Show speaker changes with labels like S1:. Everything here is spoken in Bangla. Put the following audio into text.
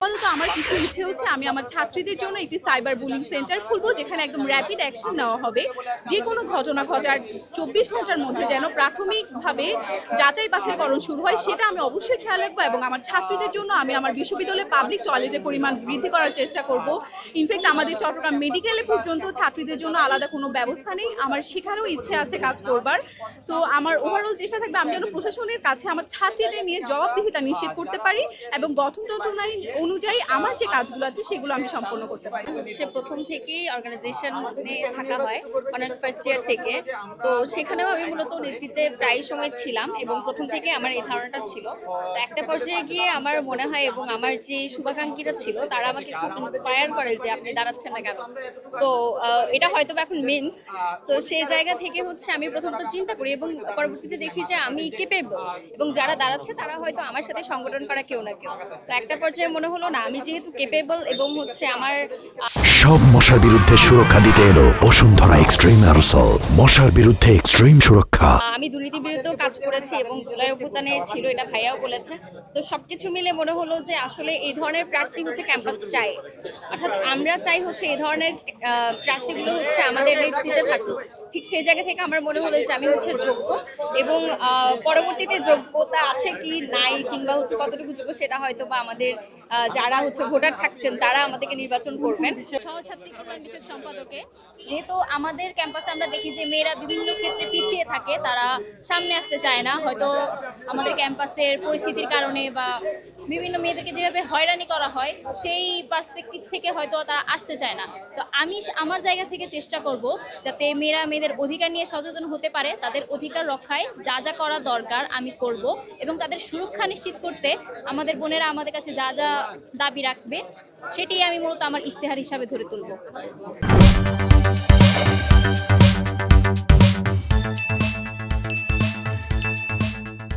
S1: আপাতত আমার কিছু ইচ্ছে হচ্ছে আমি আমার ছাত্রীদের জন্য একটি সাইবার বুলিং সেন্টার খুলবো, যেখানে একদম র্যাপিড অ্যাকশন নেওয়া হবে। যে কোনো ঘটনা ঘটার ২৪ ঘন্টার মধ্যে যেন প্রাথমিকভাবে যাচাই বাছাইকরণ শুরু হয়, সেটা আমি অবশ্যই খেয়াল রাখবো। এবং আমার ছাত্রীদের জন্য আমি আমার বিশ্ববিদ্যালয়ে পাবলিক টয়লেটের পরিমাণ বৃদ্ধি করার চেষ্টা করব। ইনফ্যাক্ট আমাদের চট্টগ্রাম মেডিকেলে পর্যন্ত ছাত্রীদের জন্য আলাদা কোনো ব্যবস্থা নেই, আমার সেখানেও ইচ্ছে আছে কাজ করবার। তো আমার ওভারঅল চেষ্টা থাকবে আমি যেন প্রশাসনের কাছে আমার ছাত্রীদের নিয়ে জবাবদিহিতা নিশ্চিত করতে পারি এবং গঠন অনুযায়ী আমার যে কাজগুলো আছে সেগুলো আমি সম্পন্ন করতে পারি।
S2: হচ্ছে প্রথম থেকেই অর্গানাইজেশনে থাকা হয় অনার্স ফার্স্ট ইয়ার থেকে। তো সেখানেও আমি মূলত নেতৃত্বে প্রায় সময় ছিলাম এবং প্রথম থেকে আমার এই ধারণাটা ছিল। তো একটা পর্যায়ে গিয়ে আমার মনে হয় এবং আমার যে শুভাকাঙ্ক্ষীরা ছিল তারা আমাকে খুব ইন্সপায়ার করে যে আপনি দাঁড়াচ্ছেন না কেন। তো এটা হয়তো এখন মিনস। তো সেই জায়গা থেকে হচ্ছে আমি প্রথমত চিন্তা করি এবং পরবর্তীতে দেখি যে আমি কেপেবল এবং যারা দাঁড়াচ্ছে তারা হয়তো আমার সাথে সংগঠন করা কেউ না কেউ। তো একটা পর্যায়ে মনে হলো না, আমি যেহেতু কেপেবল এবং হচ্ছে আমার
S3: সব মশার বিরুদ্ধে সুরক্ষা দিতে এলো বসুন্ধরা এক্সট্রিম অ্যারোসল। মশার বিরুদ্ধে এক্সট্রিম সুরক্ষা।
S2: আমি দুর্নীতির বিরুদ্ধেও কাজ করেছি এবং জুলাই অভ্যুত্থানে ছিল, এটা ভাইয়াও বলেছে। তো সবকিছু মিলে মনে হলো যে আসলে এই ধরনের প্রার্থী হচ্ছে ক্যাম্পাস চাই, অর্থাৎ আমরা চাই হচ্ছে এই ধরনের প্রার্থীগুলো হচ্ছে আমাদের নেতৃত্বে থাকুক। ঠিক সেই জায়গা থেকে আমার মনে হলো যে আমি হচ্ছে যোগ্য এবং পরবর্তীতে যোগ্যতা আছে কি নাই কিংবা হচ্ছে কতটুকু যোগ্য সেটা হয়তো বা আমাদের যারা হচ্ছে ভোটার থাকছেন তারা আমাদেরকে নির্বাচন করবেন। সহছাত্রী কল্যাণ বিষয়ক সম্পাদকে যেহেতু আমাদের ক্যাম্পাসে আমরা দেখি যে মেয়েরা বিভিন্ন ক্ষেত্রে পিছিয়ে থাকে, তারা সামনে আসতে চায় না, হয়তো আমাদের ক্যাম্পাসের পরিস্থিতির কারণে বা বিভিন্ন মেয়েদেরকে যেভাবে হয়রানি করা হয় সেই পার্সপেক্টিভ থেকে হয়তো তারা আসতে চায় না। তো আমি আমার জায়গা থেকে চেষ্টা করব যাতে মেয়েদের অধিকার নিয়ে সচেতন হতে পারে, তাদের অধিকার রক্ষায় যা যা করা দরকার আমি করব এবং তাদের সুরক্ষা নিশ্চিত করতে আমাদের বোনেরা আমাদের কাছে যা যা দাবি রাখবে সেটি আমি মূলত আমার ইশতেহার হিসাবে ধরে তুলব।